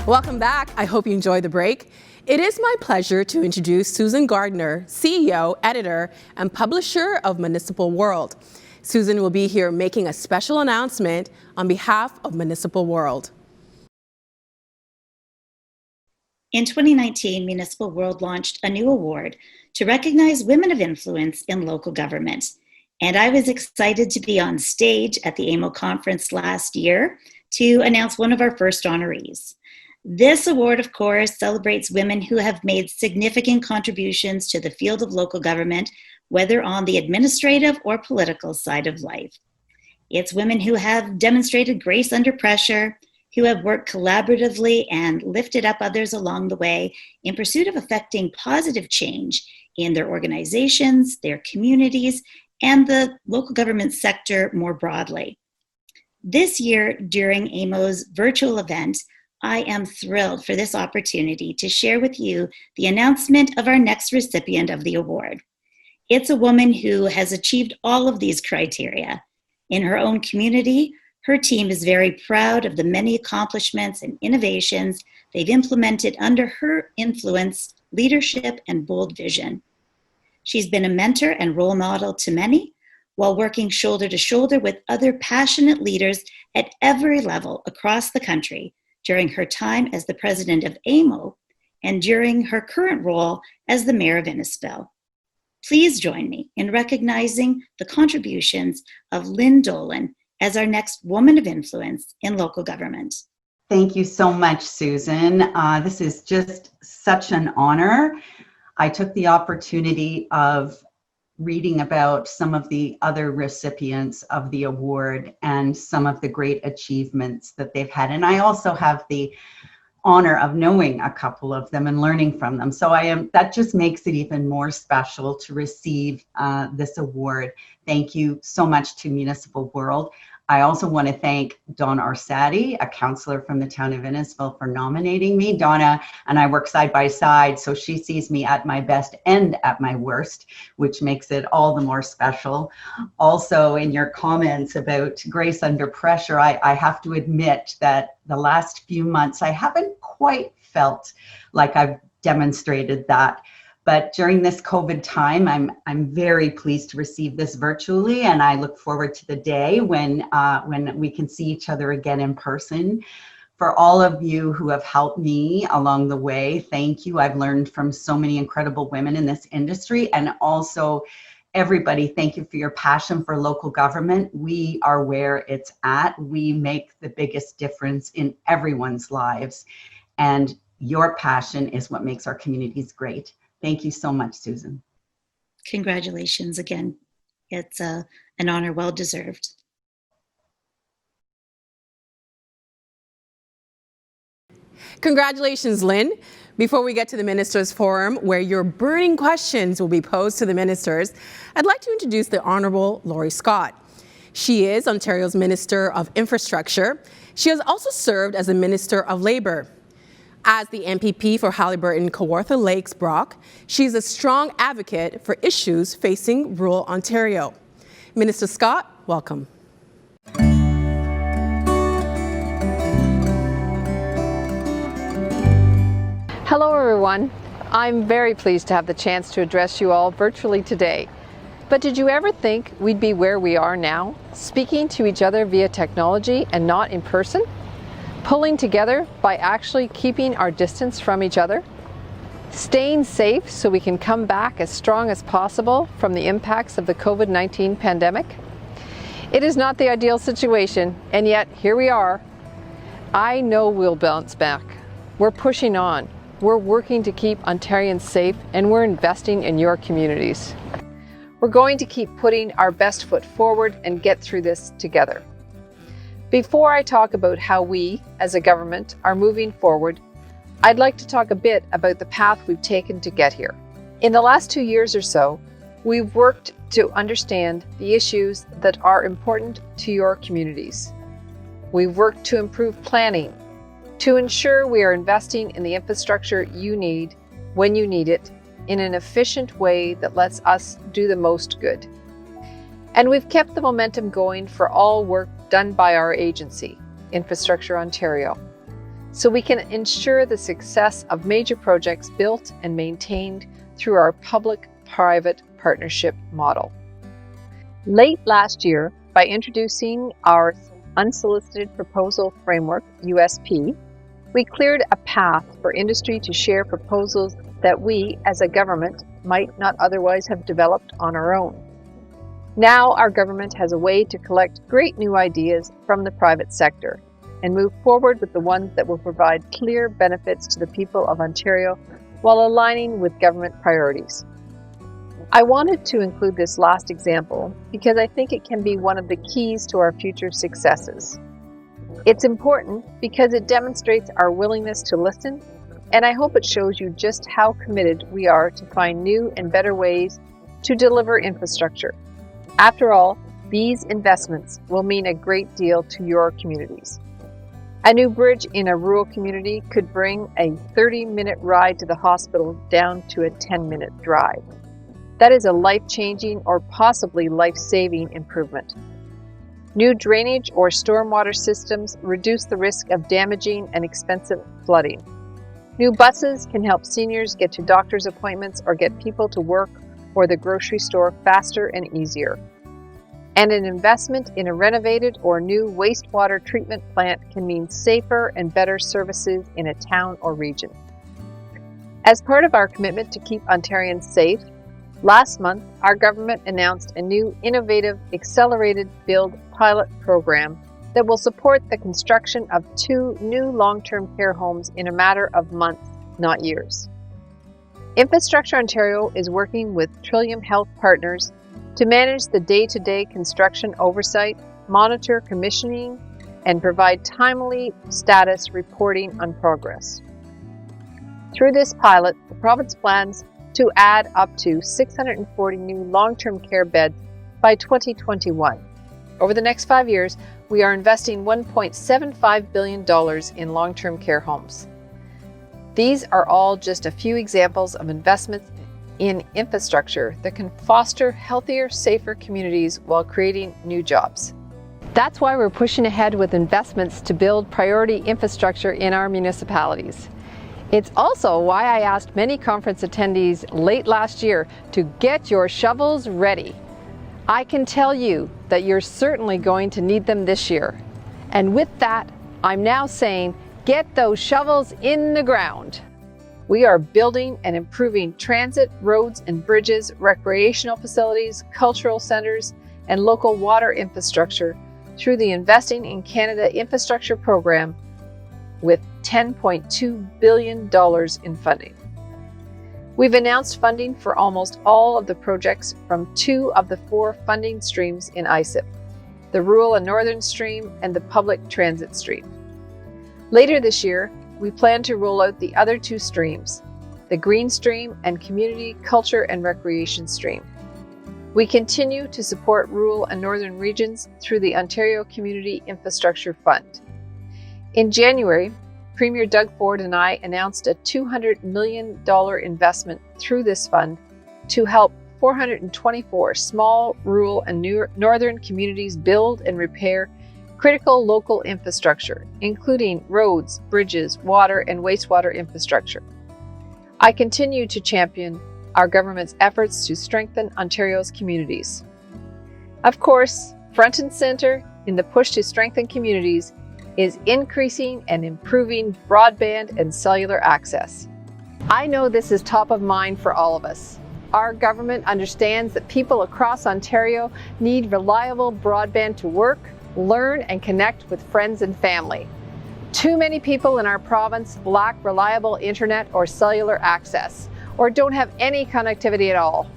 Welcome back. I hope you enjoyed the break. It is my pleasure to introduce Susan Gardner, CEO, editor, and publisher of Municipal World. Susan will be here making a special announcement on behalf of Municipal World. In 2019, Municipal World launched a new award to recognize women of influence in local government. And I was excited to be on stage at the AMO conference last year to announce one of our first honorees. This award, of course, celebrates women who have made significant contributions to the field of local government, whether on the administrative or political side of life. It's women who have demonstrated grace under pressure, who have worked collaboratively and lifted up others along the way in pursuit of effecting positive change in their organizations, their communities, and the local government sector more broadly. This year, during AMO's virtual event, I am thrilled for this opportunity to share with you the announcement of our next recipient of the award. It's a woman who has achieved all of these criteria. In her own community, her team is very proud of the many accomplishments and innovations they've implemented under her influence, leadership, and bold vision. She's been a mentor and role model to many, while working shoulder to shoulder with other passionate leaders at every level across the country during her time as the president of AMO and during her current role as the mayor of Innisfil. Please join me in recognizing the contributions of Lynn Dolan as our next woman of influence in local government. Thank you so much, Susan. This is just such an honor. I took the opportunity of reading about some of the other recipients of the award and some of the great achievements that they've had. And I also have the honor of knowing a couple of them and learning from them. So that just makes it even more special to receive this award. Thank you so much to Municipal World. I also want to thank Donna Orsatti, a councillor from the town of Innisfil, for nominating me. Donna and I work side by side, so she sees me at my best and at my worst, which makes it all the more special. Also, in your comments about grace under pressure, I have to admit that the last few months, I haven't quite felt like I've demonstrated that. But during this COVID time, I'm very pleased to receive this virtually, and I look forward to the day when we can see each other again in person. For all of you who have helped me along the way, thank you. I've learned from so many incredible women in this industry, and also everybody, thank you for your passion for local government. We are where it's at. We make the biggest difference in everyone's lives, and your passion is what makes our communities great. Thank you so much, Susan. Congratulations again. It's an honor well deserved. Congratulations, Lynn. Before we get to the Ministers' Forum, where your burning questions will be posed to the ministers, I'd like to introduce the Honourable Laurie Scott. She is Ontario's Minister of Infrastructure. She has also served as the Minister of Labour. As the MPP for Haliburton-Kawartha Lakes Brock, she's a strong advocate for issues facing rural Ontario. Minister Scott, welcome. Hello everyone. I'm very pleased to have the chance to address you all virtually today. But did you ever think we'd be where we are now, speaking to each other via technology and not in person? Pulling together by actually keeping our distance from each other, staying safe so we can come back as strong as possible from the impacts of the COVID-19 pandemic. It is not the ideal situation, and yet here we are. I know we'll bounce back. We're pushing on. We're working to keep Ontarians safe, and we're investing in your communities. We're going to keep putting our best foot forward and get through this together. Before I talk about how we, as a government, are moving forward, I'd like to talk a bit about the path we've taken to get here. In the last 2 years or so, we've worked to understand the issues that are important to your communities. We've worked to improve planning, to ensure we are investing in the infrastructure you need when you need it in an efficient way that lets us do the most good. And we've kept the momentum going for all work done by our agency, Infrastructure Ontario. so we can ensure the success of major projects built and maintained through our public-private partnership model. Late last year, by introducing our Unsolicited Proposal Framework, USP, we cleared a path for industry to share proposals that we, as a government, might not otherwise have developed on our own. Now our government has a way to collect great new ideas from the private sector and move forward with the ones that will provide clear benefits to the people of Ontario while aligning with government priorities. I wanted to include this last example because I think it can be one of the keys to our future successes. It's important because it demonstrates our willingness to listen, and I hope it shows you just how committed we are to find new and better ways to deliver infrastructure. After all, these investments will mean a great deal to your communities. A new bridge in a rural community could bring a 30-minute ride to the hospital down to a 10-minute drive. That is a life-changing or possibly life-saving improvement. New drainage or stormwater systems reduce the risk of damaging and expensive flooding. New buses can help seniors get to doctor's appointments or get people to work or the grocery store faster and easier. And an investment in a renovated or new wastewater treatment plant can mean safer and better services in a town or region. As part of our commitment to keep Ontarians safe, last month our government announced a new innovative accelerated build pilot program that will support the construction of 2 new long-term care homes in a matter of months, not years. Infrastructure Ontario is working with Trillium Health Partners to manage the day-to-day construction oversight, monitor commissioning, and provide timely status reporting on progress. Through this pilot, the province plans to add up to 640 new long-term care beds by 2021. Over the next 5 years, we are investing $1.75 billion in long-term care homes. These are all just a few examples of investments in infrastructure that can foster healthier, safer communities while creating new jobs. That's why we're pushing ahead with investments to build priority infrastructure in our municipalities. It's also why I asked many conference attendees late last year to get your shovels ready. I can tell you that you're certainly going to need them this year. And with that, I'm now saying, get those shovels in the ground. We are building and improving transit, roads and bridges, recreational facilities, cultural centers, and local water infrastructure through the Investing in Canada Infrastructure Program with $10.2 billion in funding. We've announced funding for almost all of the projects from 2 of the 4 funding streams in ISIP, the Rural and Northern Stream and the Public Transit Stream. Later this year, we plan to roll out the other 2 streams, the Green Stream and Community, Culture and Recreation Stream. We continue to support rural and northern regions through the Ontario Community Infrastructure Fund. In January, Premier Doug Ford and I announced a $200 million investment through this fund to help 424 small, rural and northern communities build and repair critical local infrastructure, including roads, bridges, water and wastewater infrastructure. I continue to champion our government's efforts to strengthen Ontario's communities. Of course, front and center in the push to strengthen communities is increasing and improving broadband and cellular access. I know this is top of mind for all of us. Our government understands that people across Ontario need reliable broadband to work, learn, and connect with friends and family. Too many people in our province lack reliable internet or cellular access, or don't have any connectivity at all.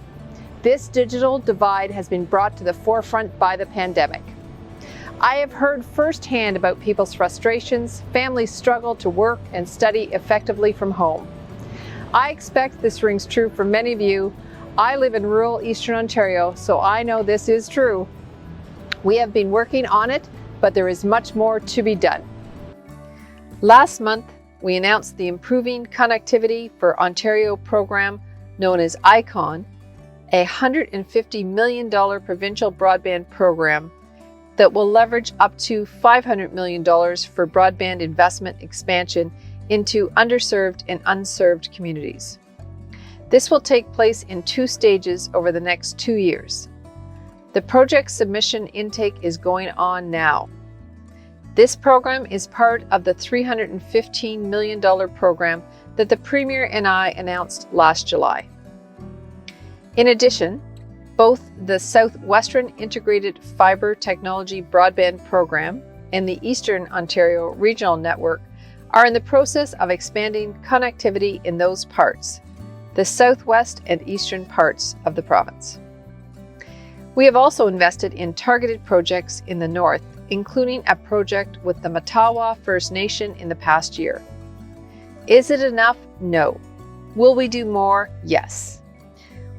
This digital divide has been brought to the forefront by the pandemic. I have heard firsthand about people's frustrations, families' struggle to work and study effectively from home. I expect this rings true for many of you. I live in rural Eastern Ontario, so I know this is true. We have been working on it, but there is much more to be done. Last month, we announced the Improving Connectivity for Ontario program known as ICON, a $150 million provincial broadband program that will leverage up to $500 million for broadband investment expansion into underserved and unserved communities. This will take place in 2 stages over the next 2 years. The project submission intake is going on now. This program is part of the $315 million program that the Premier and I announced last July. In addition, both the Southwestern Integrated Fibre Technology Broadband Program and the Eastern Ontario Regional Network are in the process of expanding connectivity in those parts, the southwest and eastern parts of the province. We have also invested in targeted projects in the north, including a project with the Matawa First Nation in the past year. Is it enough? No. Will we do more? Yes.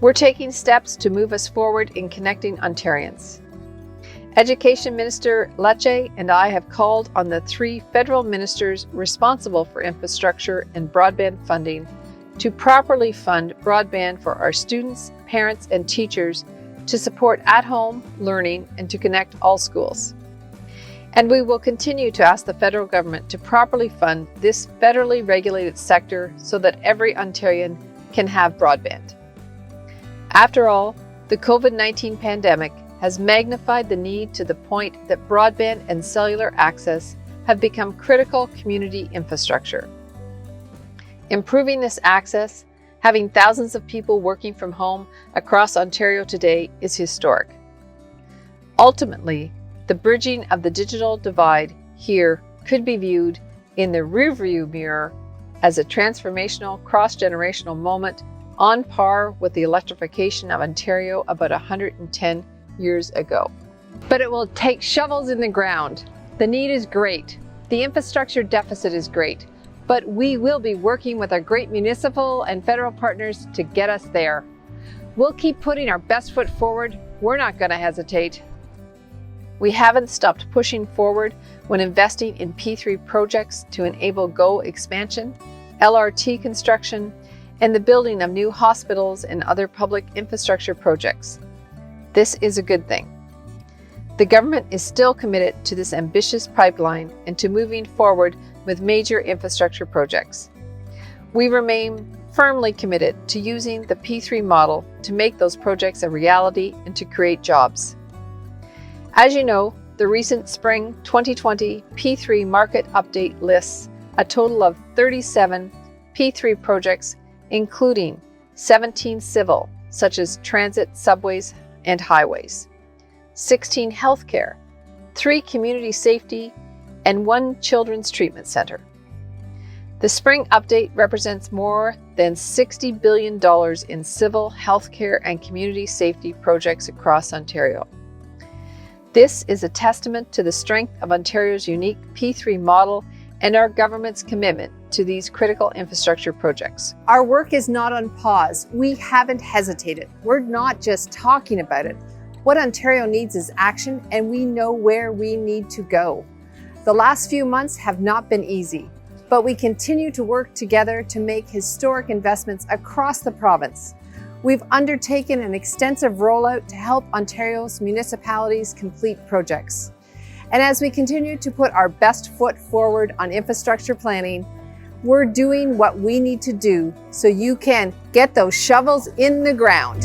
We're taking steps to move us forward in connecting Ontarians. Education Minister Lecce and I have called on the 3 federal ministers responsible for infrastructure and broadband funding to properly fund broadband for our students, parents, and teachers to support at-home learning and to connect all schools. And we will continue to ask the federal government to properly fund this federally regulated sector so that every Ontarian can have broadband. After all, the COVID-19 pandemic has magnified the need to the point that broadband and cellular access have become critical community infrastructure. Improving this access, having thousands of people working from home across Ontario today, is historic. Ultimately, the bridging of the digital divide here could be viewed in the rearview mirror as a transformational cross-generational moment on par with the electrification of Ontario about 110 years ago. But it will take shovels in the ground. The need is great. The infrastructure deficit is great. But we will be working with our great municipal and federal partners to get us there. We'll keep putting our best foot forward. We're not going to hesitate. We haven't stopped pushing forward when investing in P3 projects to enable GO expansion, LRT construction, and the building of new hospitals and other public infrastructure projects. This is a good thing. The government is still committed to this ambitious pipeline and to moving forward with major infrastructure projects. We remain firmly committed to using the P3 model to make those projects a reality and to create jobs. As you know, the recent spring 2020 P3 market update lists a total of 37 P3 projects, including 17 civil, such as transit, subways, and highways, 16 healthcare, 3 community safety, and 1 children's treatment center. The spring update represents more than $60 billion in civil, healthcare, and community safety projects across Ontario. This is a testament to the strength of Ontario's unique P3 model and our government's commitment to these critical infrastructure projects. Our work is not on pause. We haven't hesitated. We're not just talking about it. What Ontario needs is action, and we know where we need to go. The last few months have not been easy, but we continue to work together to make historic investments across the province. We've undertaken an extensive rollout to help Ontario's municipalities complete projects. And as we continue to put our best foot forward on infrastructure planning, we're doing what we need to do so you can get those shovels in the ground.